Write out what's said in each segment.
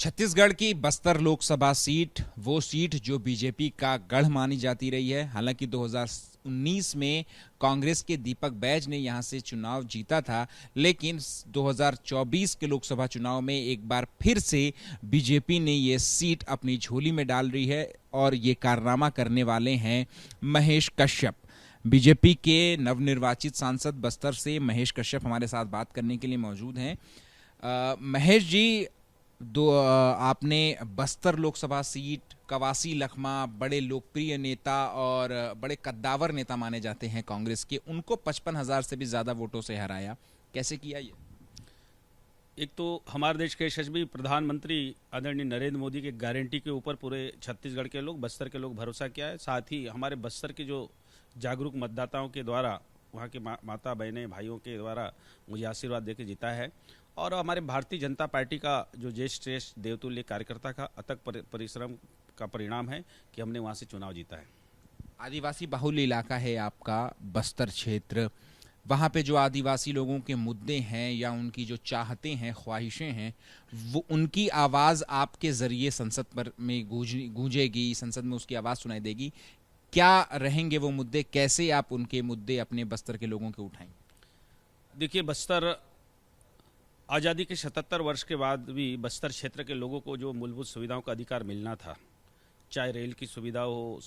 छत्तीसगढ़ की बस्तर लोकसभा सीट वो सीट जो बीजेपी का गढ़ मानी जाती रही है। हालांकि 2019 में कांग्रेस के दीपक बैज ने यहां से चुनाव जीता था, लेकिन 2024 के लोकसभा चुनाव में एक बार फिर से बीजेपी ने ये सीट अपनी झोली में डाल रही है और ये कारनामा करने वाले हैं महेश कश्यप। बीजेपी के नवनिर्वाचित सांसद बस्तर से महेश कश्यप हमारे साथ बात करने के लिए मौजूद हैं। महेश जी, आपने बस्तर लोकसभा सीट, कवासी लखमा, बड़े लोकप्रिय नेता और बड़े कद्दावर नेता माने जाते हैं कांग्रेस के, उनको 55,000 से भी ज्यादा वोटों से हराया। कैसे किया ये? एक तो हमारे देश के यशस्वी प्रधानमंत्री आदरणीय नरेंद्र मोदी की गारंटी के ऊपर पूरे छत्तीसगढ़ के लोग, बस्तर के लोग भरोसा किया है। साथ ही हमारे बस्तर के जो जागरूक मतदाताओं के द्वारा, वहाँ के माता बहनें भाइयों के द्वारा मुझे आशीर्वाद देकर जीता है। और हमारे भारतीय जनता पार्टी का जो ज्येष्ठ श्रेष्ठ देवतुल्य कार्यकर्ता का अथक परिश्रम का परिणाम है कि हमने वहाँ से चुनाव जीता है। आदिवासी बाहुल्य इलाका है आपका बस्तर क्षेत्र। वहाँ पे जो आदिवासी लोगों के मुद्दे हैं या उनकी जो चाहते हैं, ख्वाहिशें हैं, वो उनकी आवाज़ आपके ज़रिए संसद पर में गूंजेगी, संसद में उसकी आवाज़ सुनाई देगी। क्या रहेंगे वो मुद्दे? कैसे आप उनके मुद्दे अपने बस्तर के लोगों के उठाएंगे? देखिए, बस्तर आज़ादी के 77 वर्ष के बाद भी बस्तर क्षेत्र के लोगों को जो मूलभूत सुविधाओं का अधिकार मिलना था, चाहे रेल की सुविधा हो,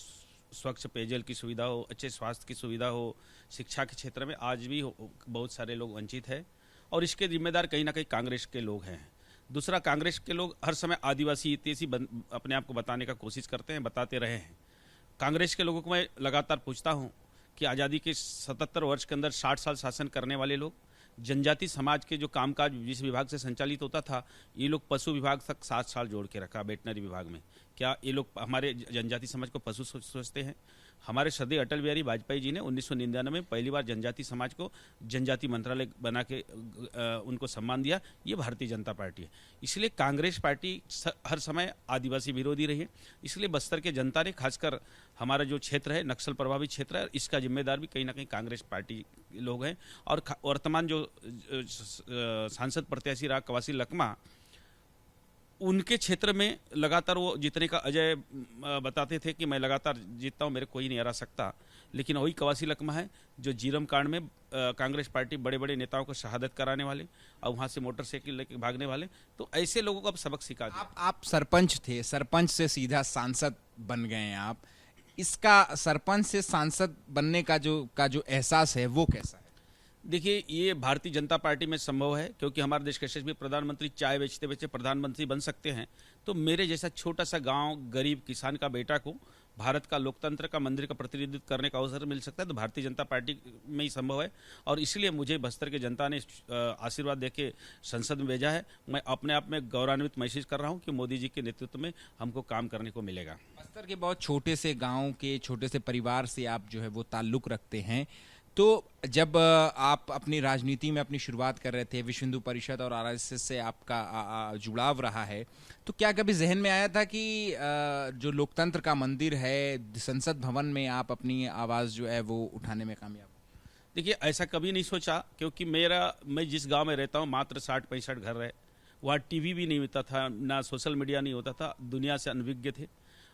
स्वच्छ पेयजल की सुविधा हो, अच्छे स्वास्थ्य की सुविधा हो, शिक्षा के क्षेत्र में आज भी बहुत सारे लोग वंचित हैं। और इसके जिम्मेदार कहीं ना कहीं कांग्रेस के लोग हैं। दूसरा, कांग्रेस के लोग हर समय आदिवासी हितैषी अपने आप को बताने का कोशिश करते हैं, बताते रहे हैं। कांग्रेस के लोगों को मैं लगातार पूछता हूँ कि आज़ादी के 77 वर्ष के अंदर 60 साल शासन करने वाले लोग, जनजाति समाज के जो कामकाज जिस विभाग से संचालित होता था, ये लोग पशु विभाग तक 7 साल जोड़ के रखा, वेटनरी विभाग में। क्या ये लोग हमारे जनजाति समाज को पशु सोचते हैं? हमारे श्रद्धेय अटल बिहारी वाजपेयी जी ने 1999 में पहली बार जनजाति समाज को जनजाति मंत्रालय बना के उनको सम्मान दिया। ये भारतीय जनता पार्टी है। इसलिए कांग्रेस पार्टी हर समय आदिवासी विरोधी रही है। इसलिए बस्तर के जनता ने, खासकर हमारा जो क्षेत्र है नक्सल प्रभावित क्षेत्र है, इसका जिम्मेदार भी कहीं ना कहीं कांग्रेस पार्टी लोग हैं। और वर्तमान जो सांसद प्रत्याशी रहा कवासी लखमा, उनके क्षेत्र में लगातार वो जीतने का अजय बताते थे कि मैं लगातार जीतता हूँ, मेरे कोई नहीं हरा सकता। लेकिन वही कवासी लखमा है जो जीरम कांड में कांग्रेस पार्टी बड़े बड़े नेताओं को शहादत कराने वाले और वहाँ से मोटरसाइकिल लेके भागने वाले। तो ऐसे लोगों को अब सबक सिखा दिया। आप सरपंच थे, सरपंच से सीधा सांसद बन गए हैं आप। इसका सरपंच से सांसद बनने का जो एहसास है वो कैसा है? देखिए, ये भारतीय जनता पार्टी में संभव है, क्योंकि हमारे देश के यशस्वी प्रधानमंत्री चाय बेचते बेचते प्रधानमंत्री बन सकते हैं। तो मेरे जैसा छोटा सा गांव, गरीब किसान का बेटा को भारत का लोकतंत्र का मंदिर का प्रतिनिधित्व करने का अवसर मिल सकता है, तो भारतीय जनता पार्टी में ही संभव है। और इसलिए मुझे बस्तर के जनता ने आशीर्वाद देके संसद में भेजा है। मैं अपने आप में गौरवान्वित महसूस कर रहा हूँ कि मोदी जी के नेतृत्व में हमको काम करने को मिलेगा। बस्तर के बहुत छोटे से गांव के छोटे से परिवार से आप जो है वो ताल्लुक रखते हैं। तो जब आप अपनी राजनीति में अपनी शुरुआत कर रहे थे, विश्व हिंदू परिषद और आरएसएस से आपका जुड़ाव रहा है, तो क्या कभी जहन में आया था कि जो लोकतंत्र का मंदिर है, संसद भवन में आप अपनी आवाज़ जो है वो उठाने में कामयाब? देखिए, ऐसा कभी नहीं सोचा, क्योंकि मैं जिस गांव में रहता हूं मात्र 60-65 घर है। वहाँ टीवी भी नहीं होता था, ना सोशल मीडिया नहीं होता था, दुनिया से अनभिज्ञ थे।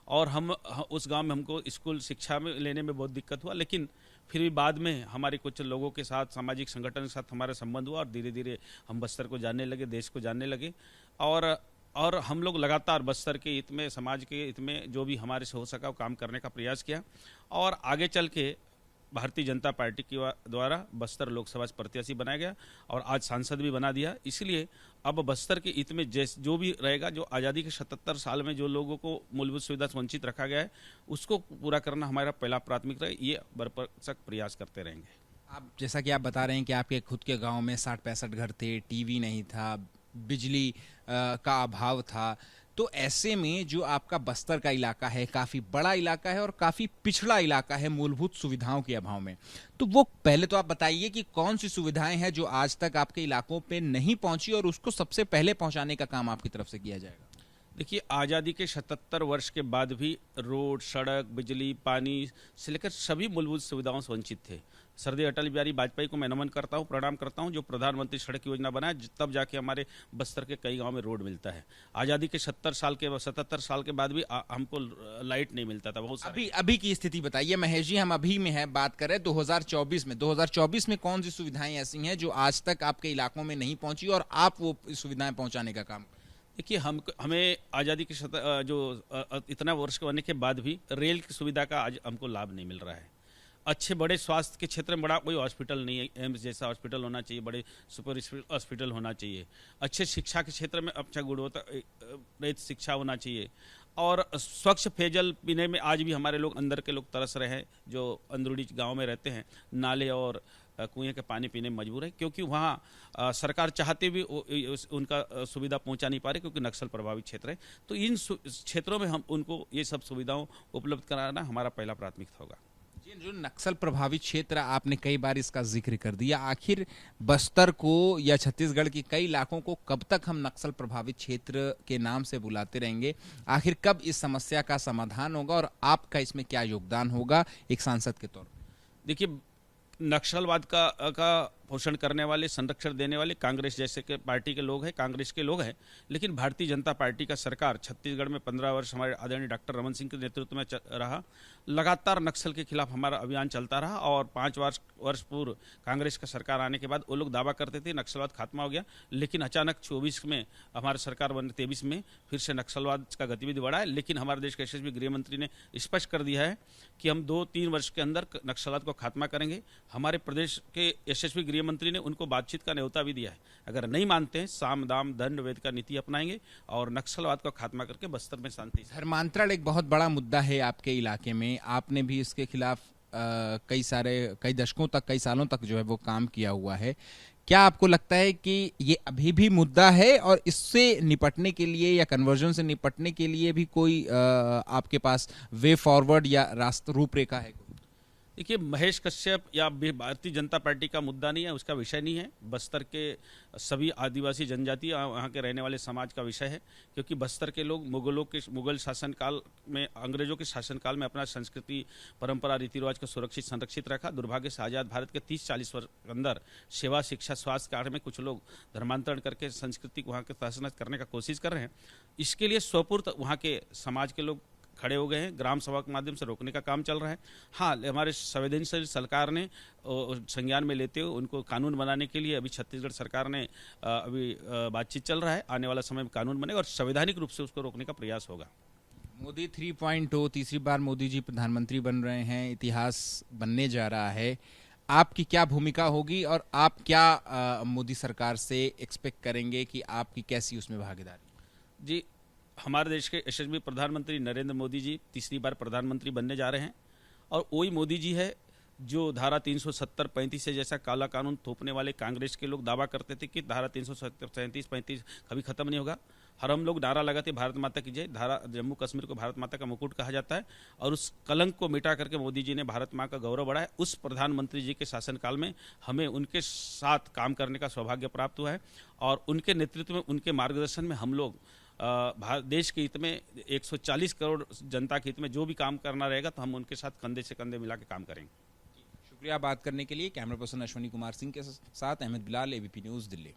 और हम उस गांव में हमको स्कूल शिक्षा में लेने में बहुत दिक्कत हुआ। लेकिन फिर भी बाद में हमारे कुछ लोगों के साथ, सामाजिक संगठन के साथ हमारा संबंध हुआ और धीरे धीरे हम बस्तर को जानने लगे, देश को जानने लगे। और हम लोग लगातार बस्तर के हित में, समाज के हित में जो भी हमारे से हो सका वो काम करने का प्रयास किया। और आगे चल के भारतीय जनता पार्टी के द्वारा बस्तर लोकसभा प्रत्याशी बनाया गया और आज सांसद भी बना दिया। इसलिए अब बस्तर के हित में जो भी रहेगा, जो आज़ादी के 77 साल में जो लोगों को मूलभूत सुविधा से वंचित रखा गया है, उसको पूरा करना हमारा पहला प्राथमिकता है। ये बरपरसक प्रयास करते रहेंगे। आप जैसा कि आप बता रहे हैं कि आपके खुद के गांव में 60-65 घर थे, टीवी नहीं था, बिजली का अभाव था, तो ऐसे में जो आपका बस्तर का इलाका है काफ़ी बड़ा इलाका है और काफ़ी पिछड़ा इलाका है मूलभूत सुविधाओं के अभाव में। तो वो पहले तो आप बताइए कि कौन सी सुविधाएं हैं जो आज तक आपके इलाकों पे नहीं पहुंची और उसको सबसे पहले पहुंचाने का काम आपकी तरफ से किया जाएगा? देखिए, आज़ादी के 77 वर्ष के बाद भी रोड, सड़क, बिजली, पानी से लेकर सभी मूलभूत सुविधाओं से वंचित थे। श्रद्धेय अटल बिहारी वाजपेयी को मैं नमन करता हूँ, प्रणाम करता हूँ, जो प्रधानमंत्री सड़क योजना बनाया, तब जाके हमारे बस्तर के कई गांव में रोड मिलता है। आज़ादी के 77 साल के बाद भी हमको लाइट नहीं मिलता था बहुत सारे। अभी की स्थिति बताइए महेश जी, हम अभी में है बात करें 2024 में कौन सी सुविधाएं ऐसी हैं जो आज तक आपके इलाकों में नहीं पहुंची और आप वो सुविधाएं पहुंचाने का काम? देखिए, हमें आज़ादी के इतना वर्ष होने के बाद भी रेल की सुविधा का आज हमको लाभ नहीं मिल रहा है। अच्छे बड़े स्वास्थ्य के क्षेत्र में बड़ा कोई हॉस्पिटल नहीं है, एम्स जैसा हॉस्पिटल होना चाहिए, बड़े सुपर हॉस्पिटल होना चाहिए। अच्छे शिक्षा के क्षेत्र में अच्छा गुणवत्ता रहित शिक्षा होना चाहिए, और स्वच्छ पेयजल पीने में आज भी हमारे लोग अंदर के लोग तरस रहे हैं, जो अंदरूनी गांव में रहते हैं, नाले और कुएं के पानी पीने में मजबूर है, क्योंकि वहाँ सरकार चाहते भी उनका सुविधा पहुंचा नहीं पा रहे, क्योंकि नक्सल प्रभावित क्षेत्र है। तो इन क्षेत्रों में हम उनको ये सब सुविधाओं उपलब्ध कराना हमारा पहला प्राथमिकता होगा। जो नक्सल प्रभावित क्षेत्र, आपने कई बार इसका जिक्र कर दिया, आखिर बस्तर को या छत्तीसगढ़ के कई इलाकों को कब तक हम नक्सल प्रभावित क्षेत्र के नाम से बुलाते रहेंगे? आखिर कब इस समस्या का समाधान होगा और आपका इसमें क्या योगदान होगा एक सांसद के तौर पर? देखिए, नक्सलवाद का पोषण करने वाले, संरक्षण देने वाले कांग्रेस जैसे के पार्टी के लोग हैं, कांग्रेस के लोग हैं, लेकिन भारतीय जनता पार्टी का सरकार छत्तीसगढ़ में 15 वर्ष हमारे आदरणीय डॉक्टर रमन सिंह के नेतृत्व में रहा। लगातार नक्सल के खिलाफ हमारा अभियान चलता रहा, और 5 वर्ष पूर्व कांग्रेस का सरकार आने के बाद वो लोग दावा करते थे नक्सलवाद खात्मा हो गया, लेकिन अचानक 24 में हमारी सरकार बने, 23 में फिर से नक्सलवाद का गतिविधि बढ़ा है। लेकिन हमारे देश के यशस्वी गृह मंत्री ने स्पष्ट कर दिया है कि हम 2-3 वर्ष के अंदर नक्सलवाद को खात्मा करेंगे। हमारे प्रदेश के यशस्वी गृह मंत्री ने उनको बातचीत का न्योता भी दिया है। अगर नहीं मानते हैं, साम दाम दंड भेद का नीति अपनाएंगे और नक्सलवाद को खात्मा करके बस्तर में शांति। धर्मांतरण एक बहुत बड़ा मुद्दा है आपके इलाके में, आपने भी इसके खिलाफ कई दशकों तक, कई सालों तक जो है वो काम किया हुआ है। क्या आपको लगता है कि ये अभी भी मुद्दा है और इससे निपटने के लिए या कन्वर्जन से निपटने के लिए भी कोई आपके पास वे फॉरवर्ड या रास्ता रूपरेखा है? देखिए, महेश कश्यप या भारतीय जनता पार्टी का मुद्दा नहीं है, उसका विषय नहीं है। बस्तर के सभी आदिवासी जनजाति वहाँ के रहने वाले समाज का विषय है, क्योंकि बस्तर के लोग मुगल शासनकाल में, अंग्रेजों के शासनकाल में अपना संस्कृति, परंपरा, रीति रिवाज को सुरक्षित संरक्षित रखा। दुर्भाग्य से आज़ाद भारत के 30-40 वर्ष के अंदर सेवा, शिक्षा, स्वास्थ्य कार्य में कुछ लोग धर्मांतरण करके संस्कृति को वहाँ के तहस करने का कोशिश कर रहे हैं। इसके लिए स्वपुर्त वहाँ के समाज के लोग खड़े हो गए हैं, ग्राम सभा के माध्यम से रोकने का काम चल रहा है। हाँ, हमारे संवेदनशील सरकार ने संज्ञान में लेते हुए उनको कानून बनाने के लिए अभी छत्तीसगढ़ सरकार ने अभी बातचीत चल रहा है। आने वाला समय में कानून बनेगा और संवैधानिक रूप से उसको रोकने का प्रयास होगा। मोदी 3.0 तीसरी बार मोदी जी प्रधानमंत्री बन रहे हैं, इतिहास बनने जा रहा है। आपकी क्या भूमिका होगी और आप क्या मोदी सरकार से एक्सपेक्ट करेंगे कि आपकी कैसी उसमें भागीदारी? जी, हमारे देश के यशस्वी प्रधानमंत्री नरेंद्र मोदी जी तीसरी बार प्रधानमंत्री बनने जा रहे हैं, और वही मोदी जी है जो धारा 370-35 से जैसा काला कानून थोपने वाले कांग्रेस के लोग दावा करते थे कि धारा 337-35 कभी खत्म नहीं होगा। हर हम लोग नारा लगाते भारत माता की जय। धारा जम्मू कश्मीर को भारत माता का मुकुट कहा जाता है, और उस कलंक को मिटा करके मोदी जी ने भारत माँ का गौरव बढ़ाया। उस प्रधानमंत्री जी के शासनकाल में हमें उनके साथ काम करने का सौभाग्य प्राप्त हुआ है, और उनके नेतृत्व में, उनके मार्गदर्शन में हम लोग देश के हित में, 140 करोड़ जनता के हित में जो भी काम करना रहेगा तो हम उनके साथ कंधे से कंधे मिला के काम करेंगे। शुक्रिया बात करने के लिए। कैमरा पर्सन अश्विनी कुमार सिंह के साथ अहमद बिलाल, एबीपी न्यूज़, दिल्ली।